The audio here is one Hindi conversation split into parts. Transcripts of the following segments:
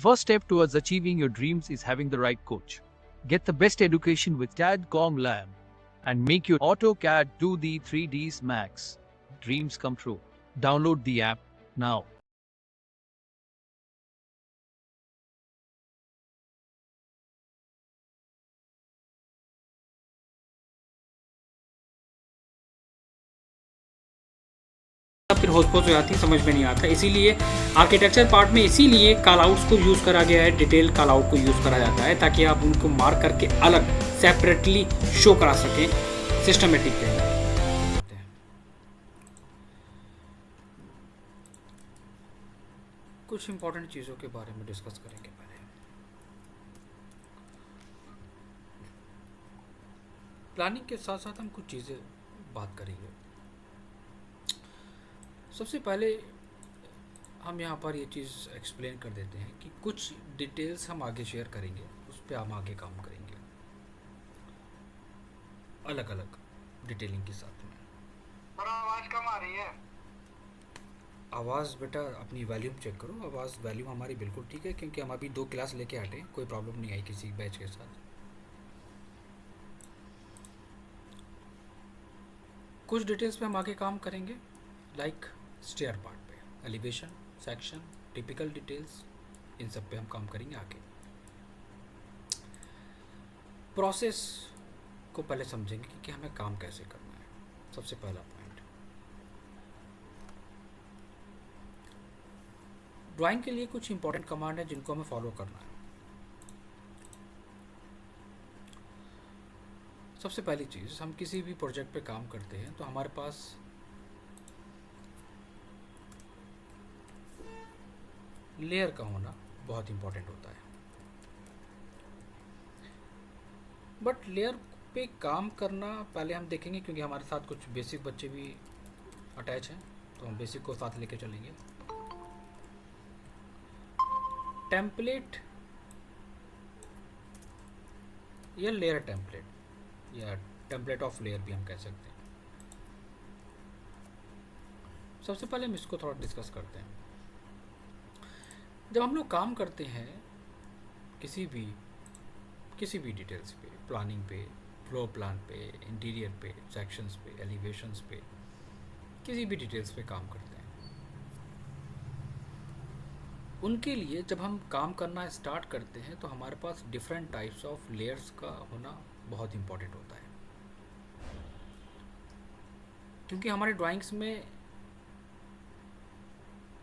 first step towards achieving your dreams is having the right coach. Get the best education with CAD.com Lab and make your AutoCAD do the 3Ds Max. Dreams come true. Download the app now. फिर होस्पोस हो जाती है, समझ में नहीं आता। इसीलिए आर्किटेक्चर पार्ट में इसीलिए कॉल आउट्स को यूज़ करा गया है, डिटेल कॉल आउट को यूज़ करा जाता है ताकि आप उनको मार्क करके अलग सेपरेटली शो करा सकें सिस्टमेटिक वे में। कुछ इंपॉर्टेंट चीज़ों के बारे में डिस्कस करेंगे पहले। प्लानिंग के साथ साथ हम कुछ चीज़ें बात करेंगे। सबसे पहले हम यहाँ पर ये चीज़ एक्सप्लेन कर देते हैं कि कुछ डिटेल्स हम आगे शेयर करेंगे, उस पर हम आगे काम करेंगे अलग अलग डिटेलिंग के साथ में। पर आवाज़ कम आ रही है। आवाज़ बेटा अपनी वॉल्यूम चेक करो, आवाज़ वॉल्यूम हमारी बिल्कुल ठीक है क्योंकि हम अभी 2 क्लास लेके हटे, कोई प्रॉब्लम नहीं आई किसी बैच के साथ। कुछ डिटेल्स पे हम आगे काम करेंगे लाइक स्टेयर पार्ट पे, एलिवेशन, सेक्शन, टिपिकल डिटेल्स, इन सब पे हम काम करेंगे आगे। प्रोसेस को पहले समझेंगे कि हमें काम कैसे करना है। सबसे पहला पॉइंट, ड्राइंग के लिए कुछ इंपॉर्टेंट कमांड है जिनको हमें फॉलो करना है। सबसे पहली चीज़, हम किसी भी प्रोजेक्ट पे काम करते हैं तो हमारे पास लेयर का होना बहुत इंपॉर्टेंट होता है। बट लेयर पे काम करना पहले हम देखेंगे क्योंकि हमारे साथ कुछ बेसिक बच्चे भी अटैच हैं तो हम बेसिक को साथ लेके चलेंगे। टेम्पलेट या लेयर टेम्पलेट या टेम्पलेट ऑफ लेयर भी हम कह सकते हैं। सबसे पहले हम इसको थोड़ा डिस्कस करते हैं। जब हम लोग काम करते हैं किसी भी डिटेल्स पे, प्लानिंग पे, फ्लोर प्लान पे, इंटीरियर पे, सेक्शंस पे, एलिवेशंस पे, किसी भी डिटेल्स पे काम करते हैं, उनके लिए जब हम काम करना स्टार्ट करते हैं तो हमारे पास डिफरेंट टाइप्स ऑफ लेयर्स का होना बहुत इम्पॉर्टेंट होता है क्योंकि हमारे ड्राइंग्स में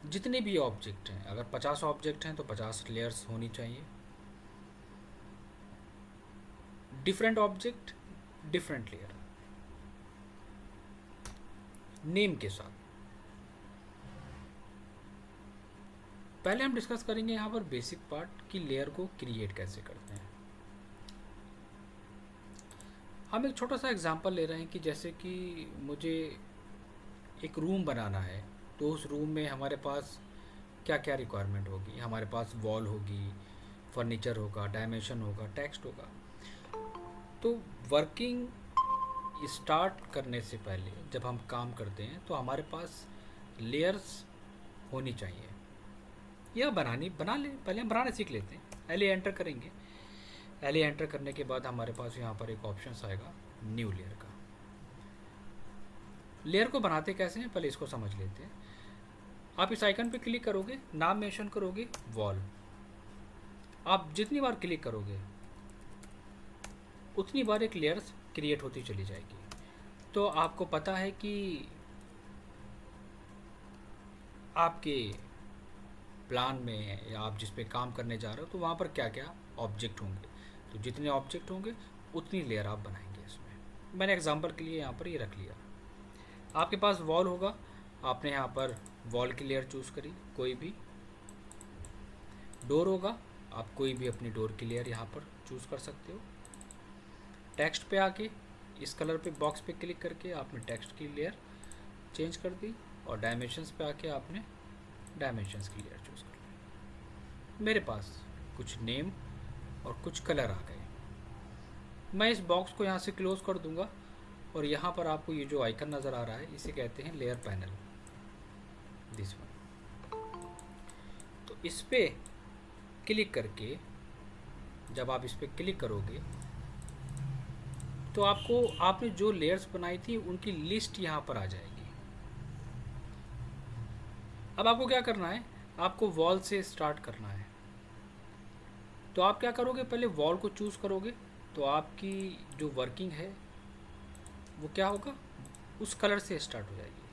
जितने भी ऑब्जेक्ट हैं, अगर 50 ऑब्जेक्ट हैं तो 50 लेयर्स होनी चाहिए। Different object, different layer, name के साथ। पहले हम डिस्कस करेंगे यहाँ पर बेसिक पार्ट की लेयर को क्रिएट कैसे करते हैं। हम एक छोटा सा एग्जांपल ले रहे हैं कि जैसे कि मुझे एक रूम बनाना है तो उस रूम में हमारे पास क्या क्या रिक्वायरमेंट होगी। हमारे पास वॉल होगी, फर्नीचर होगा, डायमेंशन होगा, टेक्स्ट होगा। तो वर्किंग स्टार्ट करने से पहले जब हम काम करते हैं तो हमारे पास लेयर्स होनी चाहिए या बना ले। पहले हम बनाना सीख लेते हैं। एले एंटर करेंगे। एले एंटर करने के बाद हमारे पास यहाँ पर एक ऑप्शन आएगा न्यू लेयर का। लेयर को बनाते कैसे हैं पहले इसको समझ लेते हैं। आप इस आइकन पे क्लिक करोगे, नाम मेंशन करोगे वॉल। आप जितनी बार क्लिक करोगे उतनी बार एक लेयर्स क्रिएट होती चली जाएगी। तो आपको पता है कि आपके प्लान में या आप जिस पे काम करने जा रहे हो तो वहाँ पर क्या क्या ऑब्जेक्ट होंगे। तो जितने ऑब्जेक्ट होंगे उतनी लेयर आप बनाएंगे इसमें। मैंने एग्जांपल के लिए यहाँ पर ये रख लिया। आपके पास वॉल होगा, आपने यहाँ पर वॉल की लेयर चूज़ करी कोई भी। डोर होगा, आप कोई भी अपनी डोर की लेयर यहाँ पर चूज़ कर सकते हो। टेक्स्ट पे आके इस कलर पे बॉक्स पे क्लिक करके आपने टेक्स्ट की लेयर चेंज कर दी और डायमेंशंस पे आके आपने डायमेंशंस की लेयर चूज़ कर ली। मेरे पास कुछ नेम और कुछ कलर आ गए। मैं इस बॉक्स को यहाँ से क्लोज़ कर दूँगा और यहाँ पर आपको ये जो आइकन नज़र आ रहा है इसे कहते हैं लेयर पैनल, दिस वन। तो इस पे क्लिक करके, जब आप इस पर क्लिक करोगे तो आपको आपने जो लेयर्स बनाई थी उनकी लिस्ट यहाँ पर आ जाएगी। अब आपको क्या करना है, आपको वॉल से स्टार्ट करना है। तो आप क्या करोगे, पहले वॉल को चूज़ करोगे तो आपकी जो वर्किंग है वो क्या होगा, उस कलर से स्टार्ट हो जाएगी।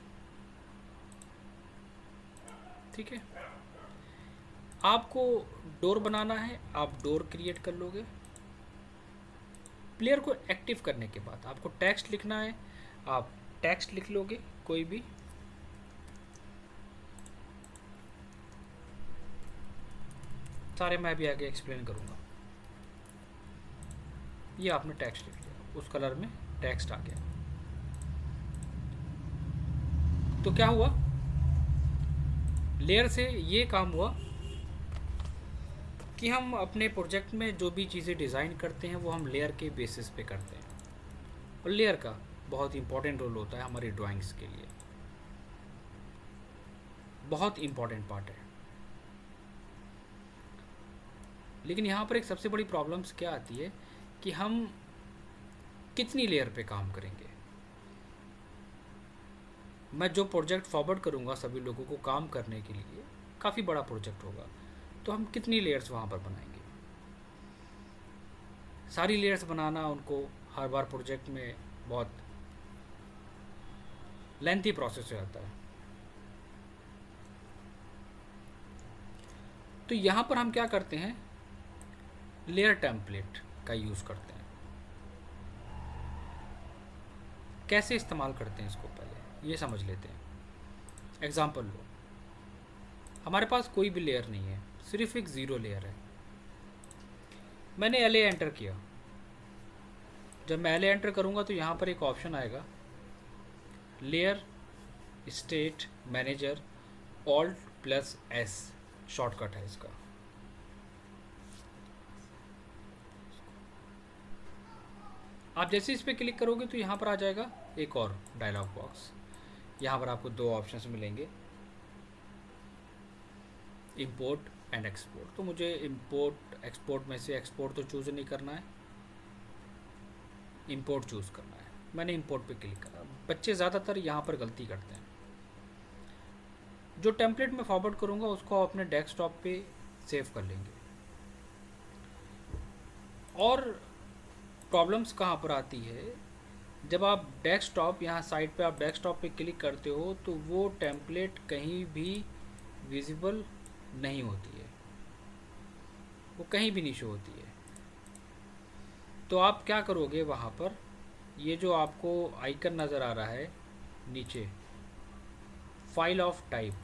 ठीक है, आपको डोर बनाना है, आप डोर क्रिएट कर लोगे। प्लेयर को एक्टिव करने के बाद आपको टेक्स्ट लिखना है, आप टेक्स्ट लिख लोगे कोई भी। सारे मैं भी आगे एक्सप्लेन करूँगा। ये आपने टेक्स्ट लिख लिया, उस कलर में टेक्स्ट आ गया। तो क्या हुआ, लेयर से ये काम हुआ कि हम अपने प्रोजेक्ट में जो भी चीज़ें डिज़ाइन करते हैं वो हम लेयर के बेसिस पे करते हैं, और लेयर का बहुत इंपॉर्टेंट रोल होता है हमारी ड्राइंग्स के लिए, बहुत इंपॉर्टेंट पार्ट है। लेकिन यहाँ पर एक सबसे बड़ी प्रॉब्लम्स क्या आती है कि हम कितनी लेयर पे काम करेंगे। मैं जो प्रोजेक्ट फॉरवर्ड करूँगा सभी लोगों को काम करने के लिए, काफ़ी बड़ा प्रोजेक्ट होगा, तो हम कितनी लेयर्स वहाँ पर बनाएंगे। सारी लेयर्स बनाना उनको हर बार प्रोजेक्ट में बहुत लेंथी प्रोसेस हो जाता है। तो यहाँ पर हम क्या करते हैं, लेयर टेम्पलेट का यूज़ करते हैं। कैसे इस्तेमाल करते हैं इसको पहले ये समझ लेते हैं। एग्जाम्पल लो, हमारे पास कोई भी लेयर नहीं है, सिर्फ एक ज़ीरो लेयर है। मैंने LA एंटर किया। जब मैं LA एंटर करूँगा तो यहाँ पर एक ऑप्शन आएगा, layer state manager, Alt+S shortcut है इसका। आप जैसे इस पर क्लिक करोगे तो यहाँ पर आ जाएगा एक और डायलॉग बॉक्स। यहाँ पर आपको दो ऑप्शंस मिलेंगे, इंपोर्ट एंड एक्सपोर्ट। तो मुझे इंपोर्ट एक्सपोर्ट में से एक्सपोर्ट तो चूज़ नहीं करना है, इंपोर्ट चूज़ करना है। मैंने इंपोर्ट पे क्लिक करा। बच्चे ज़्यादातर यहाँ पर गलती करते हैं। जो टेम्पलेट में फॉरवर्ड करूँगा उसको अपने डेस्कटॉप पे सेव कर लेंगे। और प्रॉब्लम्स कहाँ पर आती है, जब आप डेस्कटॉप, यहाँ साइड पे आप डेस्कटॉप पे क्लिक करते हो तो वो टेम्पलेट कहीं भी विजिबल नहीं होती है, वो कहीं भी नहीं शो होती है। तो आप क्या करोगे, वहाँ पर ये जो आपको आइकन नज़र आ रहा है नीचे, फाइल ऑफ टाइप,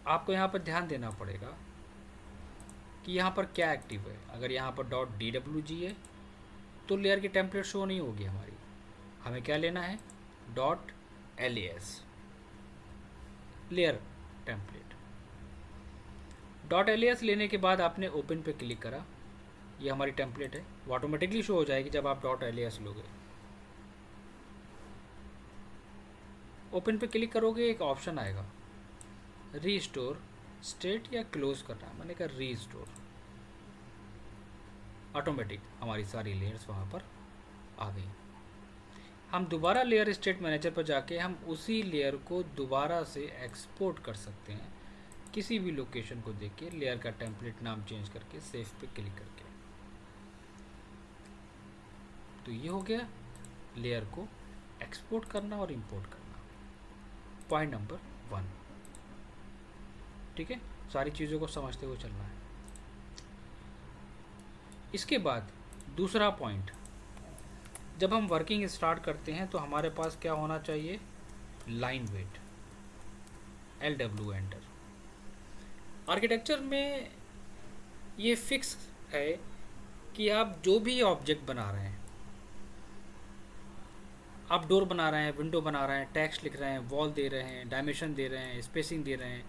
आपको यहाँ पर ध्यान देना पड़ेगा कि यहाँ पर क्या एक्टिव है। अगर यहाँ पर .dwg है तो लेयर की टेम्पलेट शो नहीं होगी हमारी। हमें क्या लेना है, .las लेयर टेम्पलेट। .las लेने के बाद आपने ओपन पे क्लिक करा, ये हमारी टेम्पलेट है, वो ऑटोमेटिकली शो हो जाएगी जब आप .las लोगे। ओपन पे क्लिक करोगे, एक ऑप्शन आएगा रीस्टोर स्टेट या क्लोज करना। मैंने कहा रीस्टोर, ऑटोमेटिक हमारी सारी लेयर्स वहाँ पर आ गई। हम दोबारा लेयर स्टेट मैनेजर पर जाके हम उसी लेयर को दोबारा से एक्सपोर्ट कर सकते हैं, किसी भी लोकेशन को देख के, लेयर का टेम्पलेट नाम चेंज करके, सेव पे क्लिक करके। तो ये हो गया लेयर को एक्सपोर्ट करना और इंपोर्ट करना, पॉइंट नंबर 1। ठीक है, सारी चीज़ों को समझते हुए चलना है। इसके बाद दूसरा पॉइंट, जब हम वर्किंग स्टार्ट करते हैं तो हमारे पास क्या होना चाहिए, line weight, LW enter. Architecture में ये फिक्स है कि आप जो भी ऑब्जेक्ट बना रहे हैं, आप डोर बना रहे हैं, विंडो बना रहे हैं, टेक्स्ट लिख रहे हैं, वॉल दे रहे हैं, डायमेंशन दे रहे हैं, स्पेसिंग दे रहे हैं,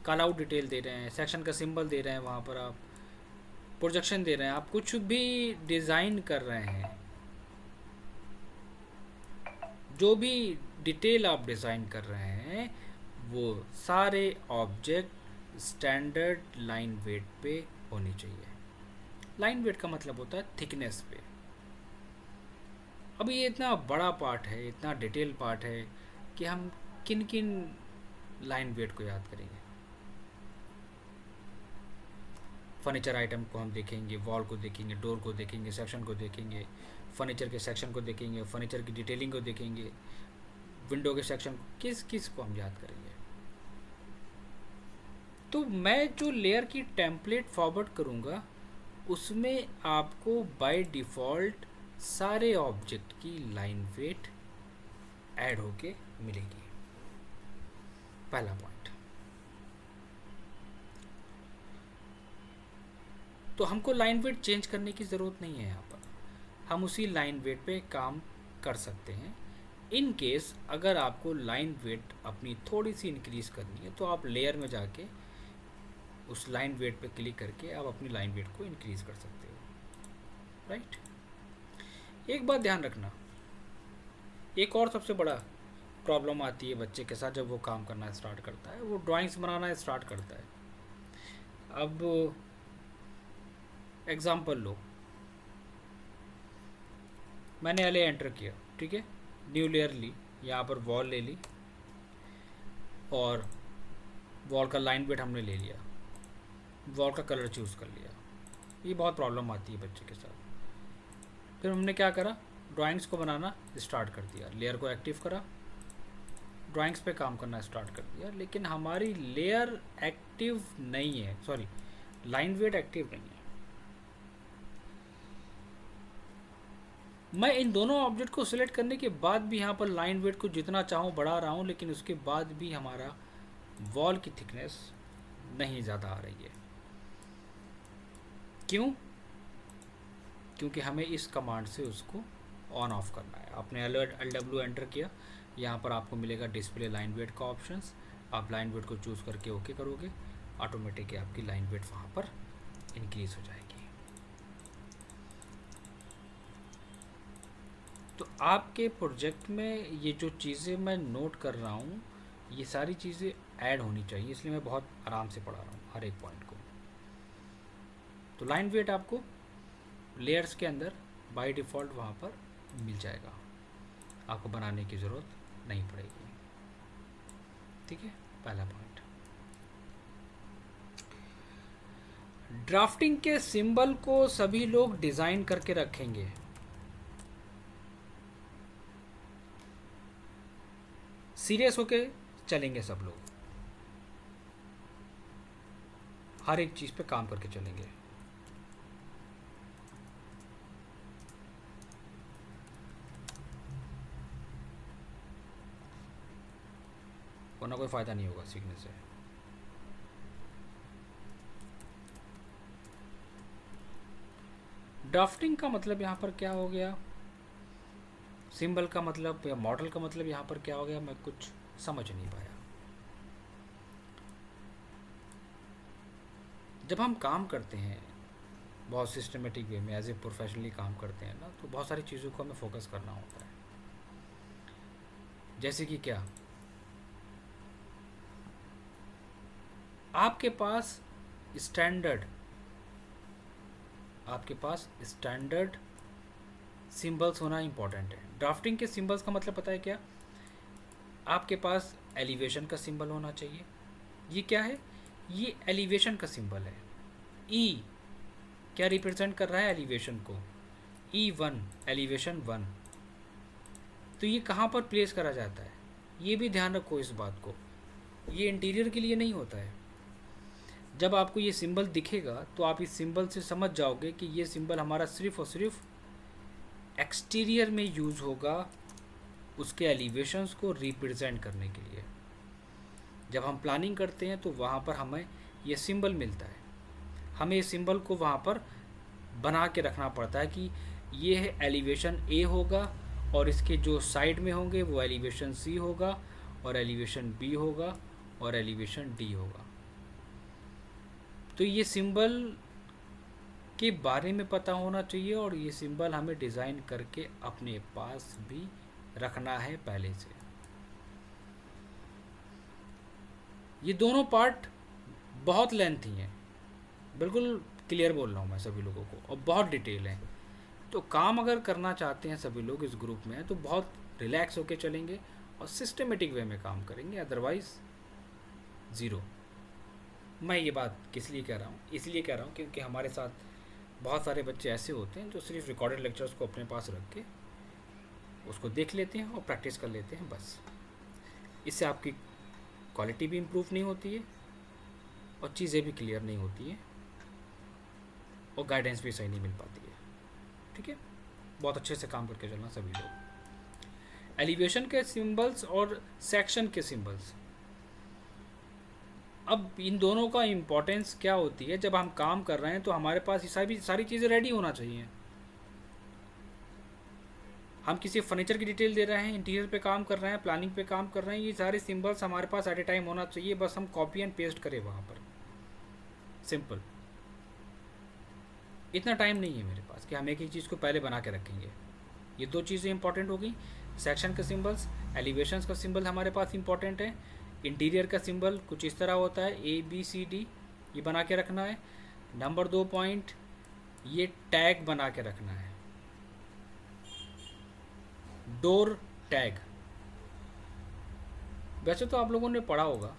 कॉल आउट डिटेल दे रहे हैं, सेक्शन का सिंबल दे रहे हैं, वहाँ पर आप प्रोजेक्शन दे रहे हैं, आप कुछ भी डिज़ाइन कर रहे हैं, जो भी डिटेल आप डिज़ाइन कर रहे हैं, वो सारे ऑब्जेक्ट स्टैंडर्ड लाइन वेट पे होनी चाहिए। लाइन वेट का मतलब होता है थिकनेस पे। अब ये इतना बड़ा पार्ट है, इतना डिटेल पार्ट है कि हम किन किन लाइन वेट को याद करेंगे। फर्नीचर आइटम को हम देखेंगे, वॉल को देखेंगे, डोर को देखेंगे, सेक्शन को देखेंगे, फर्नीचर के सेक्शन को देखेंगे, फर्नीचर की डिटेलिंग को देखेंगे, विंडो के सेक्शन को, किस किस को हम याद करेंगे। तो मैं जो लेयर की टेम्पलेट फॉरवर्ड करूँगा उसमें आपको बाय डिफ़ॉल्ट सारे ऑब्जेक्ट की लाइन वेट ऐड होके मिलेगी। पहला पॉइंट। तो हमको लाइन वेट चेंज करने की ज़रूरत नहीं है। यहाँ पर हम उसी लाइन वेट पे काम कर सकते हैं। इन केस अगर आपको लाइन वेट अपनी थोड़ी सी इंक्रीज़ करनी है तो आप लेयर में जाके उस लाइन वेट पे क्लिक करके आप अपनी लाइन वेट को इंक्रीज़ कर सकते हो, राइट। एक बात ध्यान रखना, एक और सबसे बड़ा प्रॉब्लम आती है बच्चे के साथ जब वो काम करना स्टार्ट करता है, वो ड्राइंग्स बनाना स्टार्ट करता है। अब एग्ज़ाम्पल लो, मैंने एल एंटर किया, ठीक है, न्यू लेयर ली, यहाँ पर वॉल ले ली और वॉल का लाइन वेट हमने ले लिया, वॉल का कलर चूज़ कर लिया। ये बहुत प्रॉब्लम आती है बच्चे के साथ। फिर हमने क्या करा, ड्राइंग्स को बनाना स्टार्ट कर दिया, लेयर को एक्टिव करा, ड्राइंग्स पे काम करना स्टार्ट कर दिया, लेकिन हमारी लेयर एक्टिव नहीं है, सॉरी लाइन वेट एक्टिव नहीं है। मैं इन दोनों ऑब्जेक्ट को सिलेक्ट करने के बाद भी यहाँ पर लाइन वेट को जितना चाहूँ बढ़ा रहा हूँ, लेकिन उसके बाद भी हमारा वॉल की थिकनेस नहीं ज़्यादा आ रही है। क्यों? क्योंकि हमें इस कमांड से उसको ऑन ऑफ करना है। आपने LW एंटर किया, यहाँ पर आपको मिलेगा डिस्प्ले लाइन वेट का ऑप्शंस। आप लाइन वेट को चूज़ करके ओके करोगे, ऑटोमेटिक आपकी लाइन वेट वहाँ पर इंक्रीज़ हो जाएगी। तो आपके प्रोजेक्ट में ये जो चीज़ें मैं नोट कर रहा हूँ, ये सारी चीज़ें ऐड होनी चाहिए, इसलिए मैं बहुत आराम से पढ़ा रहा हूँ हर एक पॉइंट को। तो लाइन वेट आपको लेयर्स के अंदर बाय डिफ़ॉल्ट वहाँ पर मिल जाएगा, आपको बनाने की ज़रूरत नहीं पड़ेगी, ठीक है। पहला पॉइंट। ड्राफ्टिंग के सिंबल को सभी लोग डिज़ाइन करके रखेंगे। सीरियस होके चलेंगे सब लोग, हर एक चीज़ पे काम करके चलेंगे। वरना कोई फ़ायदा नहीं होगा सीखने से। ड्राफ्टिंग का मतलब यहाँ पर क्या हो गया, सिंबल का मतलब या मॉडल का मतलब यहाँ पर क्या हो गया, मैं कुछ समझ नहीं पाया। जब हम काम करते हैं बहुत सिस्टमेटिक वे में, एज ए प्रोफेशनली काम करते हैं ना, तो बहुत सारी चीज़ों को हमें फोकस करना होता है। जैसे कि क्या, आपके पास स्टैंडर्ड सिंबल्स होना इम्पॉर्टेंट है। ड्राफ्टिंग के सिंबल्स का मतलब पता है क्या, आपके पास एलिवेशन का सिंबल होना चाहिए। ये क्या है, ये एलिवेशन का सिंबल है। ई क्या रिप्रेजेंट कर रहा है, एलिवेशन को। E1 elevation 1। तो ये कहाँ पर प्लेस करा जाता है, ये भी ध्यान रखो इस बात को। ये इंटीरियर के लिए नहीं होता है। जब आपको ये सिंबल दिखेगा तो आप इस सिंबल से समझ जाओगे कि ये सिंबल हमारा सिर्फ़ और सिर्फ एक्सटीरियर में यूज़ होगा, उसके एलिवेशंस को रिप्रेजेंट करने के लिए। जब हम प्लानिंग करते हैं तो वहाँ पर हमें ये सिंबल मिलता है, हमें इस सिंबल को वहाँ पर बना के रखना पड़ता है कि ये है एलिवेशन A होगा और इसके जो साइड में होंगे वो एलिवेशन C होगा और एलिवेशन B होगा और एलिवेशन D होगा। तो ये सिंबल के बारे में पता होना चाहिए और ये सिंबल हमें डिज़ाइन करके अपने पास भी रखना है पहले से। ये दोनों पार्ट बहुत लेंथी हैं, बिल्कुल क्लियर बोल रहा हूँ मैं सभी लोगों को, और बहुत डिटेल है। तो काम अगर करना चाहते हैं सभी लोग इस ग्रुप में, तो बहुत रिलैक्स होके चलेंगे और सिस्टमेटिक वे में काम करेंगे, अदरवाइज़ ज़ीरो। मैं ये बात किस लिए कह रहा हूँ, इसलिए कह रहा हूँ क्योंकि हमारे साथ बहुत सारे बच्चे ऐसे होते हैं जो सिर्फ रिकॉर्डेड लेक्चर्स को अपने पास रख के उसको देख लेते हैं और प्रैक्टिस कर लेते हैं बस। इससे आपकी क्वालिटी भी इम्प्रूव नहीं होती है और चीज़ें भी क्लियर नहीं होती हैं और गाइडेंस भी सही नहीं मिल पाती है। ठीक है, बहुत अच्छे से काम करके चलना सभी लोग। एलिवेशन के सिंबल्स और सेक्शन के सिंबल्स, अब इन दोनों का इम्पोर्टेंस क्या होती है, जब हम काम कर रहे हैं तो हमारे पास ये सारी चीज़ें रेडी होना चाहिए। हम किसी फर्नीचर की डिटेल दे रहे हैं, इंटीरियर पे काम कर रहे हैं, प्लानिंग पे काम कर रहे हैं, ये सारे सिंबल्स हमारे पास एट ए टाइम होना चाहिए, बस हम कॉपी एंड पेस्ट करें वहाँ पर, सिंपल। इतना टाइम नहीं है मेरे पास कि हम एक ही चीज़ को पहले बना के रखेंगे। ये दो चीज़ें इंपॉर्टेंट हो गई, सेक्शन का सिंबल्स, एलिवेशंस का सिंबल हमारे पास इंपॉर्टेंट है। इंटीरियर का सिंबल कुछ इस तरह होता है, ABCD, ये बना के रखना है। नंबर 2 पॉइंट, ये टैग बना के रखना है, डोर टैग। वैसे तो आप लोगों ने पढ़ा होगा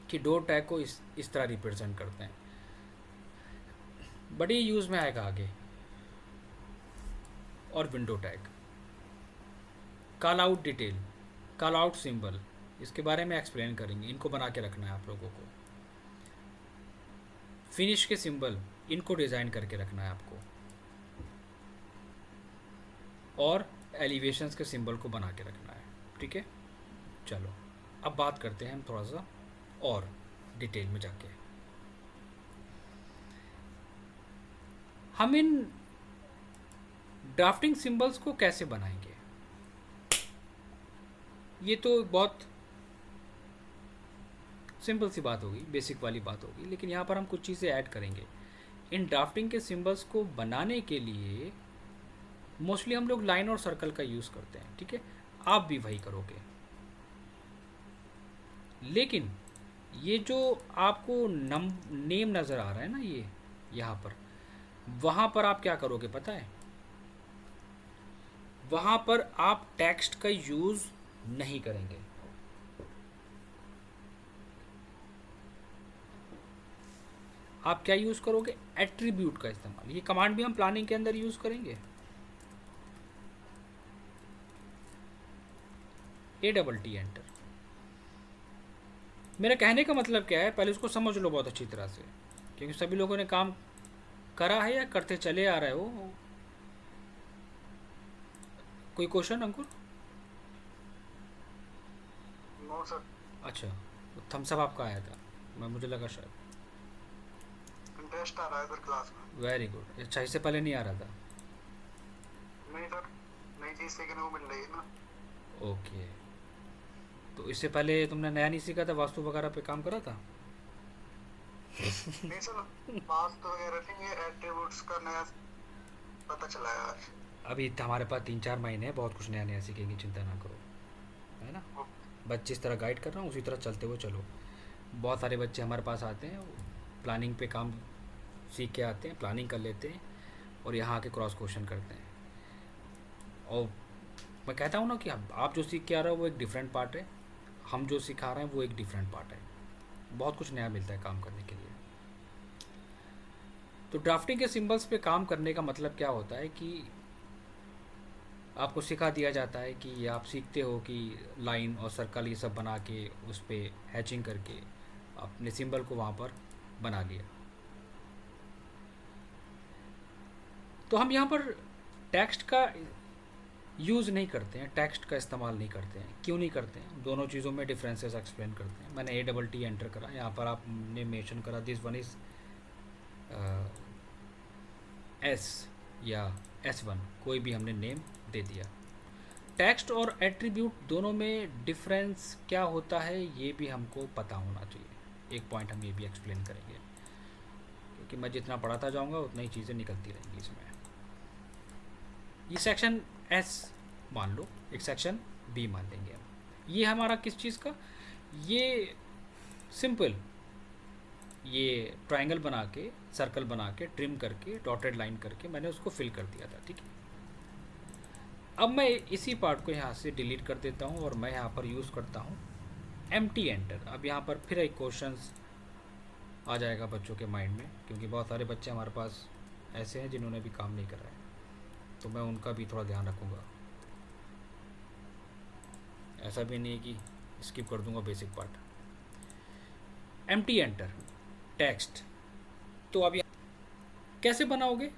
कि डोर टैग को इस तरह रिप्रेजेंट करते हैं, बड़ी यूज़ में आएगा आगे। और window tag, call out detail, call out symbol, इसके बारे में एक्सप्लेन करेंगे, इनको बना के रखना है आप लोगों को। फिनिश के सिंबल, इनको डिज़ाइन करके रखना है आपको, और एलिवेशंस के सिंबल को बना के रखना है। ठीक है, चलो अब बात करते हैं हम थोड़ा सा और डिटेल में जाके। हम इन ड्राफ्टिंग सिंबल्स को कैसे बनाएंगे, ये तो बहुत सिंपल सी बात होगी, बेसिक वाली बात होगी, लेकिन यहाँ पर हम कुछ चीज़ें ऐड करेंगे। इन ड्राफ्टिंग के सिंबल्स को बनाने के लिए मोस्टली हम लोग लाइन और सर्कल का यूज़ करते हैं। ठीक है, आप भी वही करोगे, लेकिन ये जो आपको नेम नज़र आ रहा है ना, ये यहाँ पर, वहाँ पर आप क्या करोगे पता है, वहाँ पर आप टेक्स्ट का यूज़ नहीं करेंगे। आप क्या यूज़ करोगे, एट्रीब्यूट का इस्तेमाल। ये कमांड भी हम प्लानिंग के अंदर यूज़ करेंगे, ATT एंटर। मेरा कहने का मतलब क्या है, पहले उसको समझ लो बहुत अच्छी तरह से, क्योंकि सभी लोगों ने काम करा है या करते चले आ रहे हो। कोई क्वेश्चन अंकुर? No sir. अच्छा, तो थम्स अप आपका आया था, मुझे लगा शायद। टेस्ट आ रहा है इधर क्लास में। Very good. अच्छा, इससे पहले नहीं आ रहा था? नहीं सर, नई चीज़ सीखने को मिल रही है ना। ओके, तो इससे पहले तुमने नया नहीं सीखा था, वास्तु वगैरह पे काम करा था? नहीं सर, वास्तु वगैरह नहीं, ये एट्रीब्यूट्स का नया पता चला है आज। अभी हमारे पास 3-4 महीने हैं, बहुत कुछ नया नया सीखेंगे, चिंता ना करो, है ना। बच्चे जिस तरह गाइड कर रहा हूँ उसी तरह चलते हुए चलो। बहुत सारे बच्चे हमारे पास आते हैं, प्लानिंग पे काम सीख के आते हैं, प्लानिंग कर लेते हैं और यहाँ आके क्रॉस क्वेश्चन करते हैं। और मैं कहता हूँ ना कि आप जो सीख के आ रहे हो वो एक डिफरेंट पार्ट है, हम जो सिखा रहे हैं वो एक डिफरेंट पार्ट है। बहुत कुछ नया मिलता है काम करने के लिए। तो ड्राफ्टिंग के सिंबल्स पे काम करने का मतलब क्या होता है कि आपको सिखा दिया जाता है कि आप सीखते हो कि लाइन और सर्कल ये सब बना के उस पर हैचिंग करके अपने सिंबल को वहाँ पर बना लिया। तो हम यहाँ पर टेक्स्ट का यूज़ नहीं करते हैं, टेक्स्ट का इस्तेमाल नहीं करते हैं। क्यों नहीं करते हैं? दोनों चीज़ों में डिफरेंसेस एक्सप्लेन करते हैं। मैंने ATT एंटर करा, यहाँ पर आपने मेंशन करा दिस वन इज़ S या S1, कोई भी हमने नेम दे दिया। टेक्स्ट और एट्रीब्यूट दोनों में डिफरेंस क्या होता है ये भी हमको पता होना चाहिए। एक पॉइंट हम ये भी एक्सप्लेन करेंगे, क्योंकि मैं जितना पढ़ाता जाऊँगा उतना ही चीज़ें निकलती रहेंगी इसमें। ये सेक्शन S मान लो, एक सेक्शन B मान लेंगे हम। ये हमारा किस चीज़ का, ये सिंपल ये ट्रायंगल बना के, सर्कल बना के, ट्रिम करके, डॉटेड लाइन करके मैंने उसको फिल कर दिया था, ठीक है। अब मैं इसी पार्ट को यहाँ से डिलीट कर देता हूँ और मैं यहाँ पर यूज़ करता हूँ एम्प्टी एंटर। अब यहाँ पर फिर एक क्वेश्चंस आ जाएगा बच्चों के माइंड में, क्योंकि बहुत सारे बच्चे हमारे पास ऐसे हैं जिन्होंने भी काम नहीं करा है, तो मैं उनका भी थोड़ा ध्यान रखूँगा। ऐसा भी नहीं है कि स्किप कर दूंगा basic part. Empty enter text, तो अब कैसे बनाओगे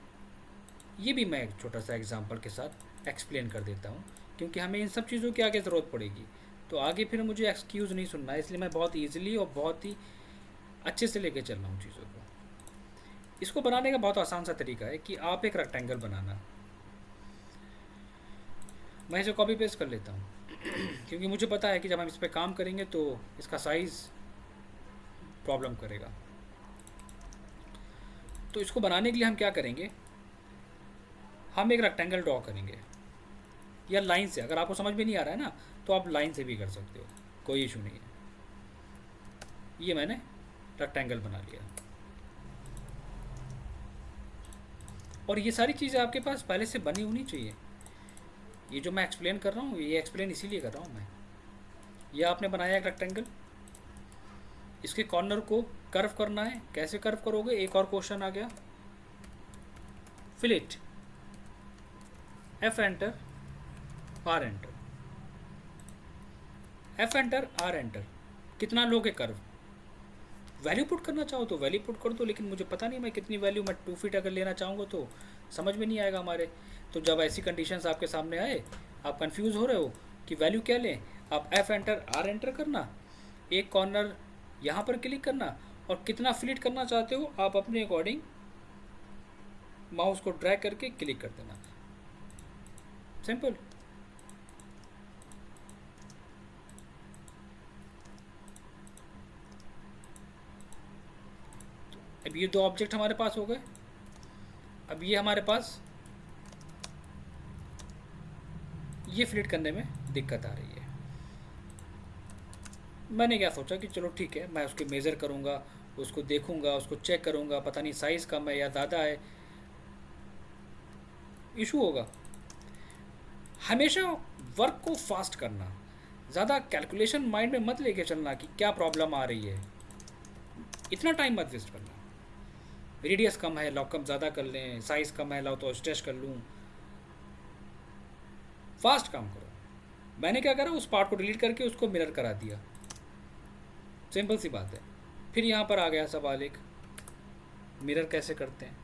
ये भी मैं एक छोटा सा एग्जांपल के साथ एक्सप्लेन कर देता हूँ, क्योंकि हमें इन सब चीज़ों की आगे ज़रूरत पड़ेगी। तो आगे फिर मुझे एक्सक्यूज़ नहीं सुनना है, इसलिए मैं बहुत ईजिली और बहुत ही अच्छे से लेके चल रहा हूँ चीज़ों को। इसको बनाने का बहुत आसान सा तरीका है कि आप एक रेक्टेंगल बनाना। मैं इसे कॉपी पेस्ट कर लेता हूँ क्योंकि मुझे पता है कि जब हम इस पर काम करेंगे तो इसका साइज़ प्रॉब्लम करेगा। तो इसको बनाने के लिए हम क्या करेंगे, हम एक रेक्टेंगल ड्रॉ करेंगे या लाइन से। अगर आपको समझ में नहीं आ रहा है ना, तो आप लाइन से भी कर सकते हो, कोई इशू नहीं है। ये मैंने रेक्टेंगल बना लिया और ये सारी चीज़ें आपके पास पहले से बनी होनी चाहिए। ये जो मैं एक्सप्लेन कर रहा हूँ, ये एक्सप्लेन इसीलिए कर रहा हूँ मैं। ये आपने बनाया एक रेक्टेंगल, इसके कॉर्नर को कर्व करना है। कैसे कर्व करोगे, एक और क्वेश्चन आ गया, fillet, F enter, R enter, F enter, R enter. कितना लोगे कर्व, वैल्यू पुट करना चाहो तो वैल्यू पुट कर दो, लेकिन मुझे पता नहीं मैं कितनी वैल्यू, मैं 2 फीट अगर लेना चाहूँगा तो समझ में नहीं आएगा हमारे। तो जब ऐसी कंडीशंस आपके सामने आए, आप कंफ्यूज हो रहे हो कि वैल्यू क्या लें, आप एफ एंटर, आर एंटर करना, एक कॉर्नर यहाँ पर क्लिक करना और कितना फिलिट करना चाहते हो आप अपने अकॉर्डिंग माउस को ड्रैग करके क्लिक कर देना, सिंपल। अब ये 2 ऑब्जेक्ट हमारे पास हो गए। अब ये हमारे पास ये फिलिट करने में दिक्कत आ रही है। मैंने क्या सोचा कि चलो ठीक है, मैं उसके मेज़र करूँगा, उसको देखूँगा, उसको चेक करूँगा, पता नहीं साइज़ कम है या ज़्यादा है, इशू होगा। हमेशा वर्क को फास्ट करना, ज़्यादा कैलकुलेशन माइंड में मत लेके चलना कि क्या प्रॉब्लम आ रही है, इतना टाइम मत वेस्ट करना। रेडियस कम है, लॉ कम ज़्यादा कर लें, साइज़ कम है, लॉ तो स्ट्रेच कर लूँ, फास्ट काम करो। मैंने क्या करा, उस पार्ट को डिलीट करके उसको मिरर करा दिया, सिंपल सी बात है। फिर यहाँ पर आ गया सवाल एक, मिरर कैसे करते हैं।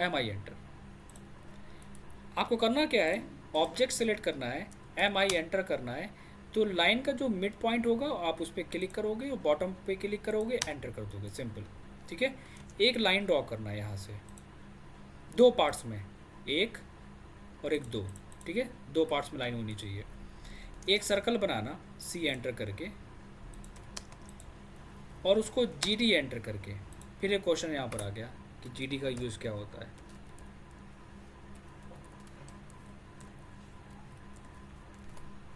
एम आई एंटर, आपको करना क्या है, ऑब्जेक्ट सेलेक्ट करना है, एम आई एंटर करना है। तो लाइन का जो मिड पॉइंट होगा आप उस पर क्लिक करोगे और बॉटम पे क्लिक करोगे, एंटर कर दोगे, सिंपल, ठीक है। एक लाइन ड्रॉ करना है यहाँ से 2 पार्ट्स में, 1 और 1 2, ठीक है, 2 पार्ट्स में लाइन होनी चाहिए। एक सर्कल बनाना, सी एंटर करके, और उसको जी डी एंटर करके। फिर एक क्वेश्चन यहाँ पर आ गया कि जी डी का यूज़ क्या होता है।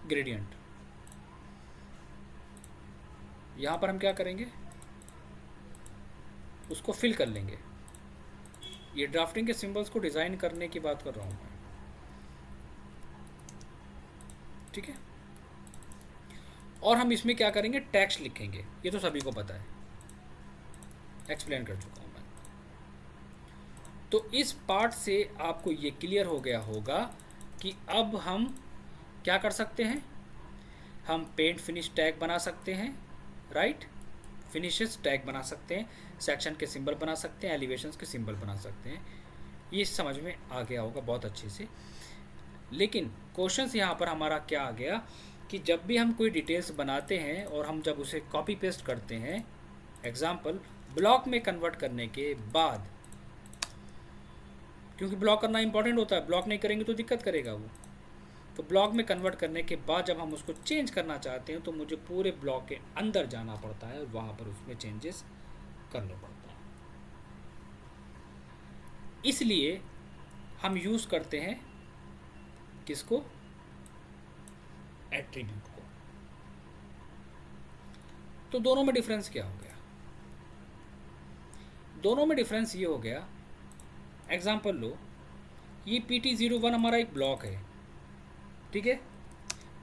ग्रेडियंट, यहाँ पर हम क्या करेंगे, उसको फिल कर लेंगे। ये ड्राफ्टिंग के सिंबल्स को डिज़ाइन करने की बात कर रहा हूँ मैं, ठीक है। और हम इसमें क्या करेंगे, टेक्स्ट लिखेंगे, ये तो सभी को पता है, एक्सप्लेन कर चुका हूँ मैं। तो इस पार्ट से आपको ये क्लियर हो गया होगा कि अब हम क्या कर सकते हैं, हम पेंट फिनिश टैग बना सकते हैं, राइट, फिनिशेस टैग बना सकते हैं, सेक्शन के सिंबल बना सकते हैं, एलिवेशंस के सिंबल बना सकते हैं। ये समझ में आ गया होगा बहुत अच्छे से। लेकिन क्वेश्चंस यहाँ पर हमारा क्या आ गया कि जब भी हम कोई डिटेल्स बनाते हैं और हम जब उसे कॉपी पेस्ट करते हैं, एग्जाम्पल ब्लॉक में कन्वर्ट करने के बाद, क्योंकि ब्लॉक करना इंपॉर्टेंट होता है, ब्लॉक नहीं करेंगे तो दिक्कत करेगा वो। तो ब्लॉक में कन्वर्ट करने के बाद जब हम उसको चेंज करना चाहते हैं तो मुझे पूरे ब्लॉक के अंदर जाना पड़ता है और वहाँ पर उसमें चेंजेस करने पड़ता है। इसलिए हम यूज़ करते हैं किसको, एट्रीब्यूट को। तो दोनों में डिफरेंस क्या हो गया? दोनों में डिफरेंस ये हो गया, एग्जांपल लो, ये PT01 हमारा एक ब्लॉक है, ठीक है।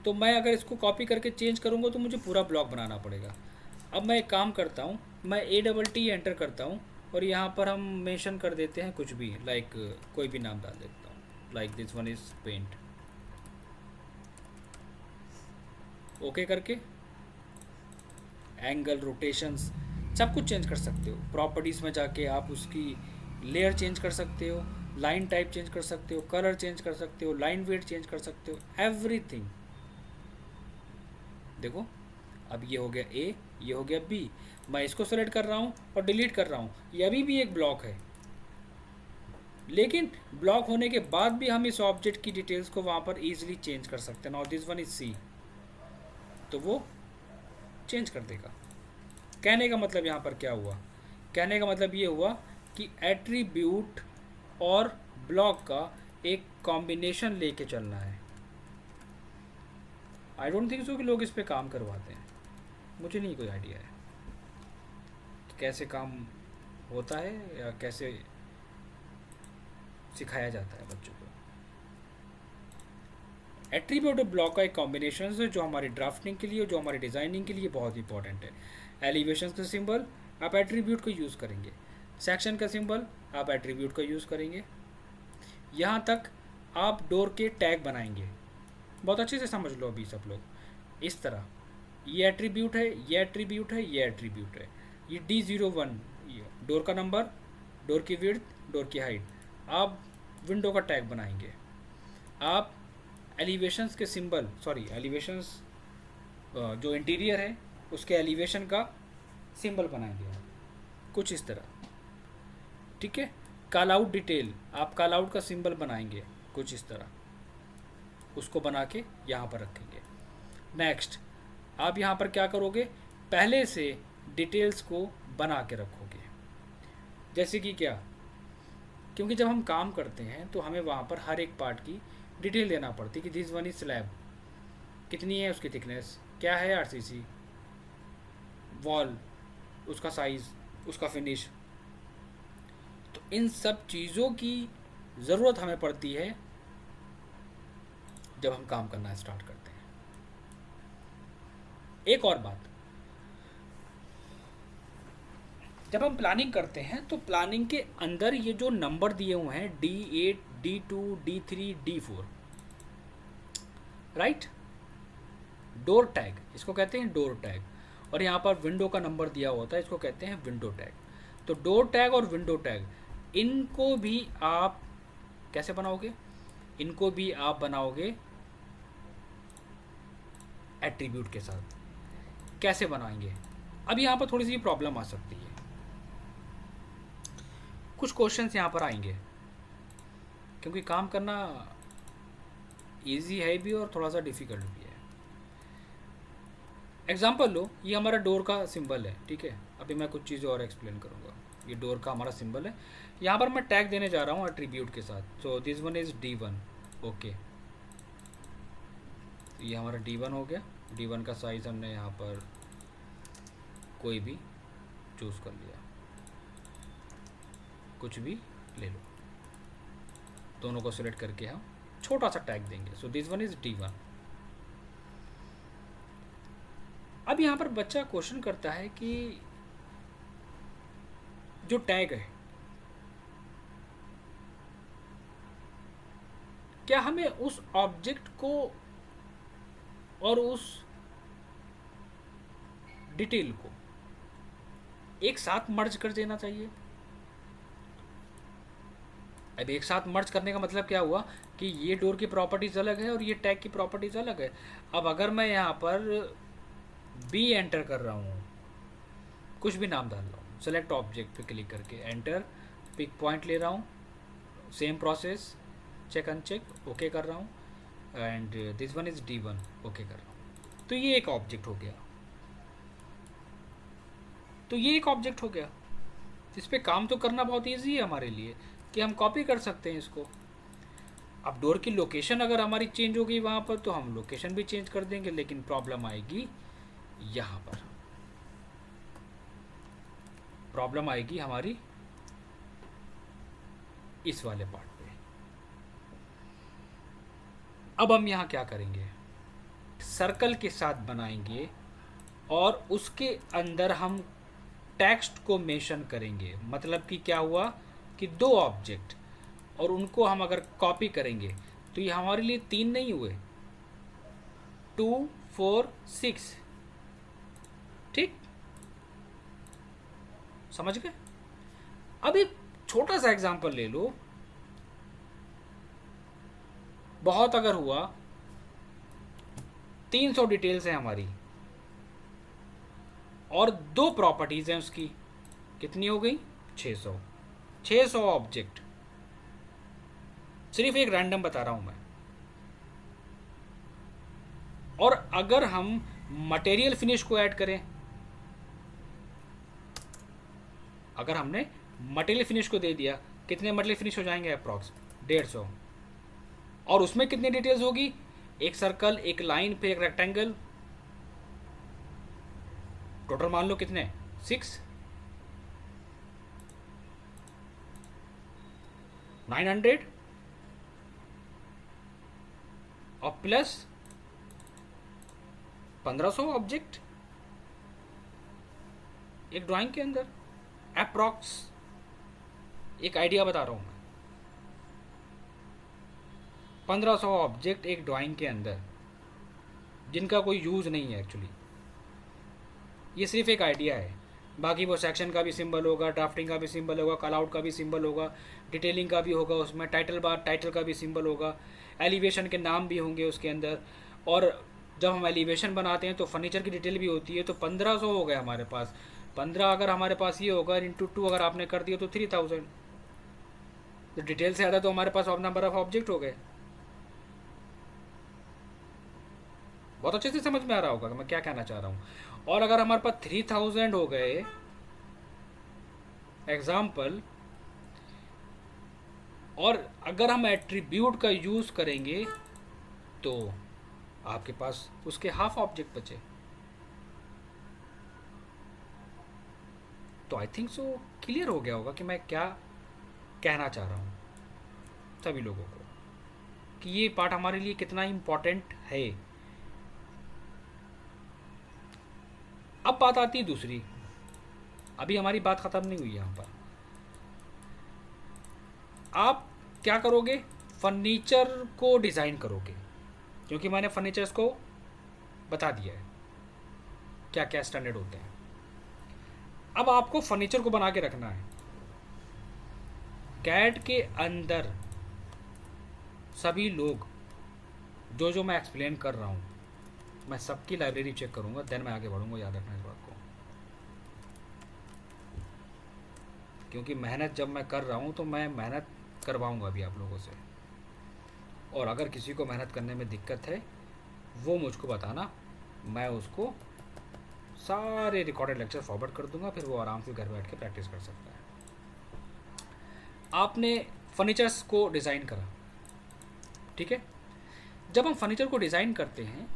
तो मैं अगर इसको कॉपी करके चेंज करूँगा तो मुझे पूरा ब्लॉक बनाना पड़ेगा। अब मैं एक काम करता हूँ, मैं ATT एंटर करता हूँ और यहाँ पर हम मेंशन कर देते हैं कुछ भी, लाइक कोई भी नाम डाल देता हूँ, like this one is paint. Okay करके एंगल, रोटेशंस, सब कुछ चेंज कर सकते हो। प्रॉपर्टीज़ में जाके आप उसकी लेयर चेंज कर सकते हो, लाइन टाइप चेंज कर सकते हो, कलर चेंज कर सकते हो, लाइन वेट चेंज कर सकते हो, एवरीथिंग। देखो अब ये हो गया A, ये हो गया B। मैं इसको सेलेक्ट कर रहा हूँ और डिलीट कर रहा हूँ, ये अभी भी एक ब्लॉक है, लेकिन ब्लॉक होने के बाद भी हम इस ऑब्जेक्ट की डिटेल्स को वहाँ पर ईजिली चेंज कर सकते हैं। Now this one is C, तो वो चेंज कर देगा। कहने का मतलब यहाँ पर क्या हुआ? कहने का मतलब ये हुआ कि एट्रीब्यूट और ब्लॉक का एक कॉम्बिनेशन लेके चलना है। आई डोंट थिंक सो कि लोग इस पे काम करवाते हैं, मुझे नहीं कोई आइडिया है कि कैसे काम होता है या कैसे सिखाया जाता है बच्चों को। एट्रीब्यूट और ब्लॉक का एक कॉम्बिनेशन है जो हमारी ड्राफ्टिंग के लिए, जो हमारी डिज़ाइनिंग के लिए बहुत इंपॉर्टेंट है। एलिवेशन का सिंबल आप एट्रीब्यूट को यूज़ करेंगे, सेक्शन का सिंबल आप एट्रीब्यूट का यूज़ करेंगे, यहाँ तक आप डोर के टैग बनाएंगे। बहुत अच्छे से समझ लो अभी सब लोग, इस तरह ये एट्रीब्यूट है, ये एट्रीब्यूट है, ये एट्रीब्यूट है। ये D01 ये डोर का नंबर, डोर की विड्थ, डोर की हाइट। आप विंडो का टैग बनाएंगे, आप एलिवेशंस के सिंबल, सॉरी एलिवेशंस जो इंटीरियर है उसके एलिवेशन का सिंबल बनाएंगे कुछ इस तरह, ठीक है। कॉल आउट डिटेल, आप कॉल आउट का सिंबल बनाएंगे कुछ इस तरह, उसको बना के यहाँ पर रखेंगे। नेक्स्ट आप यहाँ पर क्या करोगे, पहले से डिटेल्स को बना के रखोगे। जैसे कि क्या, क्योंकि जब हम काम करते हैं तो हमें वहाँ पर हर एक पार्ट की डिटेल देना पड़ती है कि दिस वन इज स्लैब, कितनी है उसकी थिकनेस, क्या है RCC, वॉल, उसका साइज़, उसका फिनिश। तो इन सब चीज़ों की ज़रूरत हमें पड़ती है जब हम काम करना स्टार्ट करते हैं। एक और बात, जब हम प्लानिंग करते हैं तो प्लानिंग के अंदर ये जो नंबर दिए हुए हैं D8, D2, D3, D4, right, door tag, इसको कहते हैं डोर टैग। और यहाँ पर विंडो का नंबर दिया होता है, इसको कहते हैं विंडो टैग। तो डोर टैग और विंडो टैग, इनको भी आप कैसे बनाओगे? इनको भी आप बनाओगे एट्रीब्यूट के साथ। कैसे बनाएंगे? अब यहाँ पर थोड़ी सी प्रॉब्लम आ सकती है, कुछ क्वेश्चंस यहाँ पर आएंगे, क्योंकि काम करना इजी है भी और थोड़ा सा डिफ़िकल्ट भी है। एग्जांपल लो, ये हमारा डोर का सिंबल है, ठीक है। अभी मैं कुछ चीज़ें और एक्सप्लेन करूँगा। ये डोर का हमारा सिंबल है, यहाँ पर मैं टैग देने जा रहा हूँ एट्रीब्यूट के साथ। So this one is D1, okay. ये हमारा D1 हो गया। D1 का साइज़ हमने यहाँ पर कोई भी चूज़ कर लिया, कुछ भी ले लो, दोनों को सिलेक्ट करके हम छोटा सा टैग देंगे। So this one is D1। अब यहाँ पर बच्चा क्वेश्चन करता है कि जो टैग है, क्या हमें उस ऑब्जेक्ट को और उस डिटेल को एक साथ मर्ज कर देना चाहिए? अब एक साथ मर्ज करने का मतलब क्या हुआ कि ये डोर की प्रॉपर्टीज़ अलग है और ये टैग की प्रॉपर्टीज़ अलग है। अब अगर मैं यहाँ पर B एंटर कर रहा हूँ, कुछ भी नाम डाल रहा हूँ, सेलेक्ट ऑब्जेक्ट पे क्लिक करके एंटर, पिक पॉइंट ले रहा हूँ, same process, check uncheck, okay कर रहा हूँ, and this one is D1, okay कर रहा हूँ। तो ये एक ऑब्जेक्ट हो गया, तो ये एक ऑब्जेक्ट हो गया। इस पर काम तो करना बहुत ईजी है हमारे लिए कि हम कॉपी कर सकते हैं इसको। अब डोर की लोकेशन अगर हमारी चेंज हो गई वहाँ पर तो हम लोकेशन भी चेंज कर देंगे, लेकिन प्रॉब्लम आएगी यहाँ पर, प्रॉब्लम आएगी हमारी इस वाले पार्ट पे। अब हम यहाँ क्या करेंगे, सर्कल के साथ बनाएंगे और उसके अंदर हम टेक्स्ट को मेंशन करेंगे। मतलब कि क्या हुआ कि दो ऑब्जेक्ट, और उनको हम अगर कॉपी करेंगे तो ये हमारे लिए 3 नहीं हुए, 2 4 6, ठीक, समझ गए। अब एक छोटा सा एग्जांपल ले लो, बहुत अगर हुआ 300 डिटेल्स हैं हमारी और 2 प्रॉपर्टीज हैं उसकी, कितनी हो गई 600 ऑब्जेक्ट। सिर्फ एक रैंडम बता रहा हूं मैं। और अगर हम मटेरियल फिनिश को ऐड करें, अगर हमने मटेरियल फिनिश को दे दिया, कितने मटेरियल फिनिश हो जाएंगे अप्रॉक्स 150, और उसमें कितनी डिटेल्स होगी, एक सर्कल, एक लाइन, फिर एक रेक्टेंगल, टोटल मान लो कितने 6, 900 और प्लस 1500 ऑब्जेक्ट एक ड्राइंग के अंदर, अप्रॉक्स एक आइडिया बता रहा हूं मैं। 1500 ऑब्जेक्ट एक ड्राइंग के अंदर जिनका कोई यूज़ नहीं है एक्चुअली, ये सिर्फ एक आइडिया है। बाकी वो सेक्शन का भी सिंबल होगा, ड्राफ्टिंग का भी सिंबल होगा, कॉल आउट का भी सिंबल होगा, डिटेलिंग का भी होगा, उसमें टाइटल बार टाइटल का भी सिंबल होगा, एलिवेशन के नाम भी होंगे उसके अंदर। और जब हम एलिवेशन बनाते हैं तो फर्नीचर की डिटेल भी होती है। तो 1500 हो गए हमारे पास, 15 अगर हमारे पास ये होगा इंटू 2 अगर आपने कर दिया तो 3000। तो डिटेल से ज़्यादा तो हमारे पास नंबर ऑफ ऑब्जेक्ट हो गए। बहुत अच्छे से समझ में आ रहा होगा मैं क्या कहना चाह रहा हूँ। और अगर हमारे पास 3000 हो गए एग्जाम्पल, और अगर हम एट्रीब्यूट का यूज़ करेंगे तो आपके पास उसके हाफ ऑब्जेक्ट बचे। तो आई थिंक सो क्लियर हो गया होगा कि मैं क्या कहना चाह रहा हूँ सभी लोगों को, कि ये पार्ट हमारे लिए कितना इम्पोर्टेंट है। अब बात आती है दूसरी, अभी हमारी बात ख़त्म नहीं हुई यहाँ पर। आप क्या करोगे, फर्नीचर को डिज़ाइन करोगे, क्योंकि मैंने फर्नीचर्स को बता दिया है क्या क्या स्टैंडर्ड होते हैं। अब आपको फर्नीचर को बना के रखना है। कैड के अंदर सभी लोग जो जो मैं एक्सप्लेन कर रहा हूँ, मैं सबकी लाइब्रेरी चेक करूँगा, देन मैं आगे बढ़ूँगा, याद रखना इस बात को। क्योंकि मेहनत जब मैं कर रहा हूँ तो मैं मेहनत करवाऊँगा अभी आप लोगों से। और अगर किसी को मेहनत करने में दिक्कत है वो मुझको बताना, मैं उसको सारे रिकॉर्डेड लेक्चर फॉरवर्ड कर दूंगा, फिर वो आराम से घर बैठ के प्रैक्टिस कर सकता है। आपने फर्नीचर्स को डिज़ाइन करा, ठीक है। जब हम फर्नीचर को डिज़ाइन करते हैं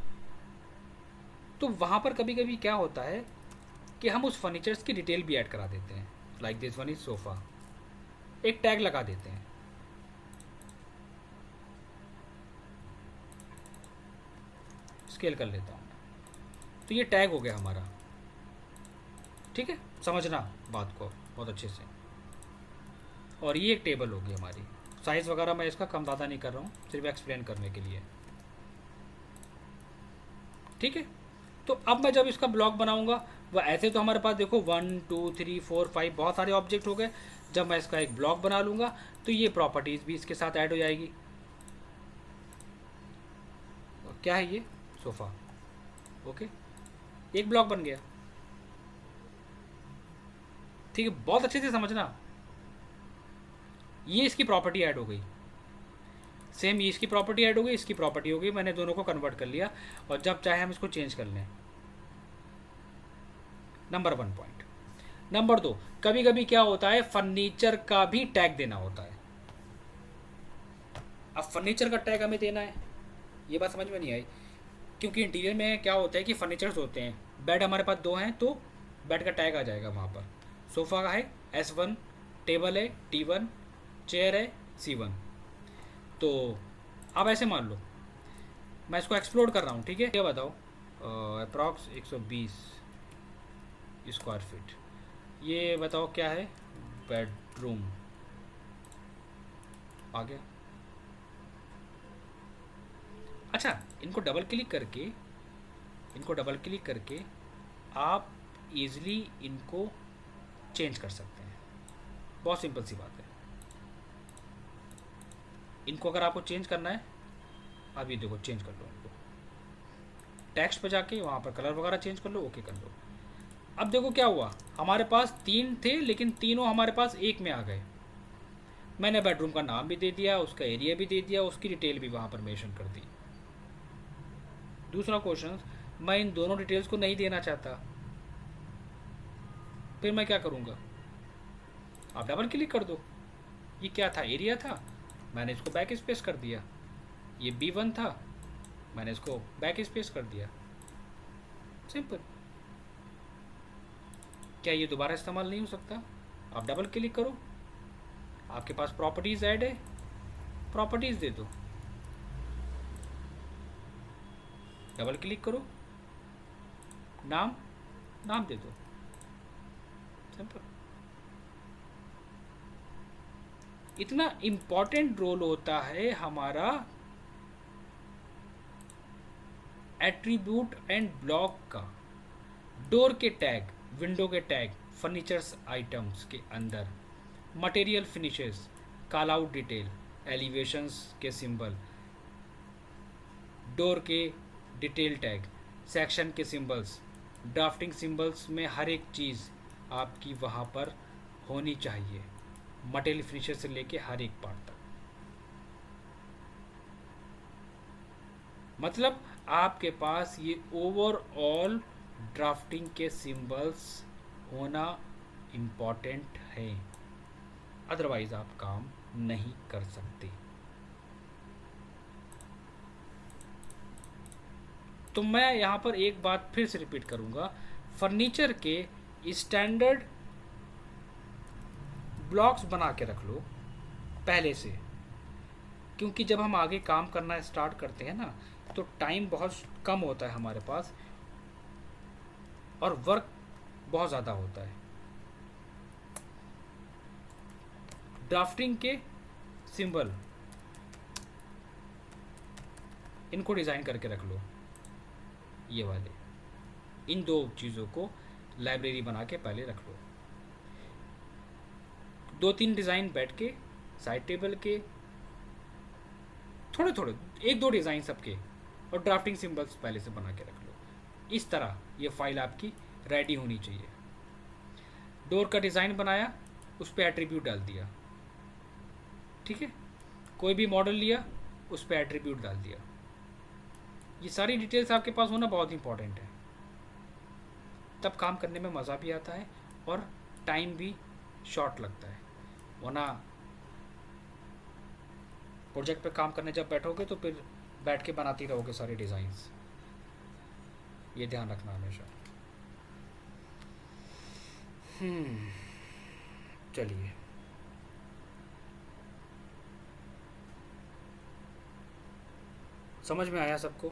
तो वहाँ पर कभी कभी क्या होता है कि हम उस फर्नीचर्स की डिटेल भी ऐड करा देते हैं। Like this one is sofa, एक टैग लगा देते हैं। स्केल कर लेता हूँ, तो ये टैग हो गया हमारा, ठीक है, समझना बात को बहुत अच्छे से। और ये एक टेबल होगी हमारी, साइज़ वगैरह मैं इसका कम ज़्यादा नहीं कर रहा हूँ, सिर्फ एक्सप्लेन करने के लिए, ठीक है। तो अब मैं जब इसका ब्लॉक बनाऊंगा, वह ऐसे तो हमारे पास देखो 1 2 3 4 5 बहुत सारे ऑब्जेक्ट हो गए। जब मैं इसका एक ब्लॉक बना लूँगा तो ये प्रॉपर्टीज़ भी इसके साथ ऐड हो जाएगी। और क्या है ये, सोफ़ा, ओके, एक ब्लॉक बन गया, ठीक है। बहुत अच्छे से समझना, ये इसकी प्रॉपर्टी ऐड हो गई, सेम ये इसकी प्रॉपर्टी ऐड हो गई, इसकी प्रॉपर्टी हो गई, मैंने दोनों को कन्वर्ट कर लिया। और जब चाहे हम इसको चेंज कर लें। Number 1 point. नंबर 2, कभी कभी क्या होता है, फर्नीचर का भी टैग देना होता है। अब फर्नीचर का टैग हमें देना है, ये बात समझ में नहीं आई। क्योंकि इंटीरियर में क्या होता है कि फर्नीचर्स होते हैं, बेड हमारे पास 2 हैं तो बेड का टैग आ जाएगा वहाँ पर। सोफ़ा का है S1, टेबल है T1, चेयर है C1। तो अब ऐसे मान लो मैं इसको एक्सप्लोर कर रहा हूँ, ठीक है। ये बताओ अप्रॉक्स 120 स्क्वायर फीट, ये बताओ क्या है, बेडरूम आ गया। अच्छा, इनको डबल क्लिक करके आप इजीली इनको चेंज कर सकते हैं। बहुत सिंपल सी बात है। इनको अगर आपको चेंज करना है, आप ये देखो चेंज कर लो इनको, टेक्स्ट पे जाके वहाँ पर कलर वगैरह चेंज कर लो, ओके कर लो। अब देखो क्या हुआ, हमारे पास 3 थे लेकिन तीनों हमारे पास एक में आ गए। मैंने बेडरूम का नाम भी दे दिया, उसका एरिया भी दे दिया, उसकी डिटेल भी वहाँ पर मेंशन कर दी। दूसरा क्वेश्चन, मैं इन दोनों डिटेल्स को नहीं देना चाहता, फिर मैं क्या करूँगा? आप डबल क्लिक कर दो। ये क्या था, एरिया था, मैंने इसको बैक स्पेस कर दिया। ये B1 था, मैंने इसको बैक स्पेस कर दिया। सिंपल। क्या ये दोबारा इस्तेमाल नहीं हो सकता? आप डबल क्लिक करो, आपके पास प्रॉपर्टीज़ ऐड है, प्रॉपर्टीज़ दे दो, डबल क्लिक करो, नाम दे दो, सिंपल। इतना इम्पॉर्टेंट रोल होता है हमारा एट्रीब्यूट एंड ब्लॉक का। डोर के टैग, विंडो के टैग, फर्नीचर्स आइटम्स के अंदर, material finishes, call out detail, elevations के सिंबल, डोर के डिटेल टैग, सेक्शन के सिंबल्स, ड्राफ्टिंग सिंबल्स में हर एक चीज़ आपकी वहाँ पर होनी चाहिए, मटेरियल फिनिशेस से लेके हर एक पार्ट तक। मतलब आपके पास ये ओवरऑल ड्राफ्टिंग के सिंबल्स होना इम्पॉर्टेंट है, अदरवाइज आप काम नहीं कर सकते। तो मैं यहाँ पर एक बात फिर से रिपीट करूँगा, फर्नीचर के स्टैंडर्ड ब्लॉक्स बना के रख लो पहले से, क्योंकि जब हम आगे काम करना स्टार्ट करते हैं ना, तो टाइम बहुत कम होता है हमारे पास और वर्क बहुत ज़्यादा होता है। ड्राफ्टिंग के सिंबल, इनको डिज़ाइन करके रख लो, ये वाले, इन 2 चीज़ों को लाइब्रेरी बना के पहले रख लो। 2-3 डिज़ाइन बैठ के, साइड टेबल के, थोड़े 1-2 डिज़ाइन सबके, और ड्राफ्टिंग सिंबल्स पहले से बना के रख लो। इस तरह ये फाइल आपकी रेडी होनी चाहिए। डोर का डिज़ाइन बनाया, उस पर एट्रीब्यूट डाल दिया, ठीक है। कोई भी मॉडल लिया, उस पर एट्रीब्यूट डाल दिया। ये सारी डिटेल्स आपके पास होना बहुत इंपॉर्टेंट है, तब काम करने में मज़ा भी आता है और टाइम भी शॉर्ट लगता है। वरना प्रोजेक्ट पे काम करने जब बैठोगे तो फिर बैठ के बनाती रहोगे सारे डिज़ाइंस, ये ध्यान रखना हमेशा। चलिए, समझ में आया सबको?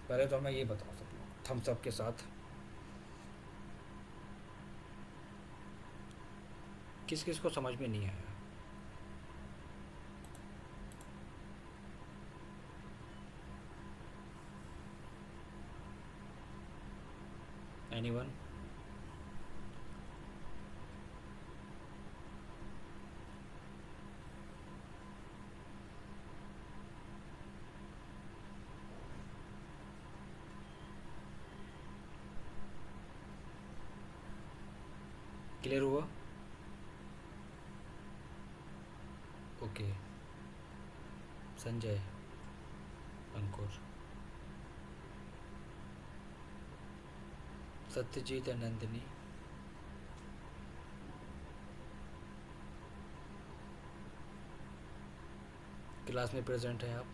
पहले तो मैं ये बता सकता हूँ थम्स अप के साथ, किस किस को समझ में नहीं आया? एनीवन? क्लियर हुआ? ओके। संजय, अंकुर, सत्यजीत, नंदिनी, क्लास में प्रेजेंट हैं आप?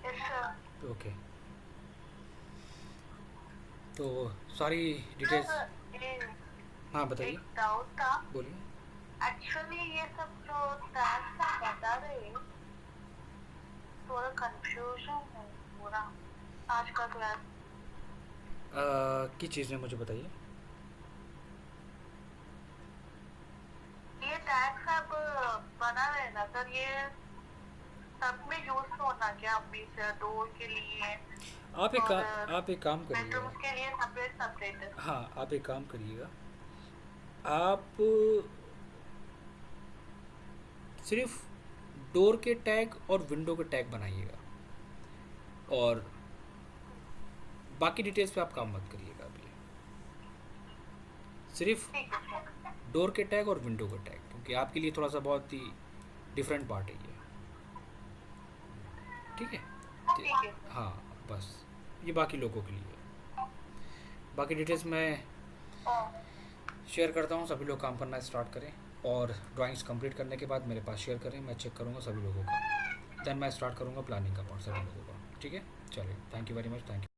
Yes sir. ओके, तो सारी डिटेल्स। सर ये हाँ बताइए, एक डाउट था। बोलिए। एक्चुअली ये सब जो टैक्स आप बता रहे हैं, थोड़ा कंफ्यूजन है पूरा आज का क्लास। किस चीज़ में मुझे बताइए। ये टैक्स आप बना रहे हैं ना सर, ये सब में यूज होना क्या अभी से डोर के लिए आप एक और आप एक काम करिएगा। बेडरूम्स के लिए सेपरेट सेपरेट है? हाँ, आप एक काम करिएगा, आप सिर्फ डोर के टैग और विंडो के टैग बनाइएगा, और बाकी डिटेल्स पे आप काम मत करिएगा अभी। सिर्फ ठीक है सर। डोर के टैग और विंडो के टैग, क्योंकि आपके लिए थोड़ा सा बहुत ही डिफरेंट पार्ट है ये। ठीक है? ठीक है। हाँ, बस ये बाकी लोगों के लिए। बाकी डिटेल्स मैं शेयर करता हूँ, सभी लोग काम करना स्टार्ट करें, और ड्राइंग्स कंप्लीट करने के बाद मेरे पास शेयर करें, मैं चेक करूँगा सभी लोगों का, देन मैं स्टार्ट करूँगा प्लानिंग का पार्ट सभी लोगों का। ठीक है, चलिए, thank you very much, thank you.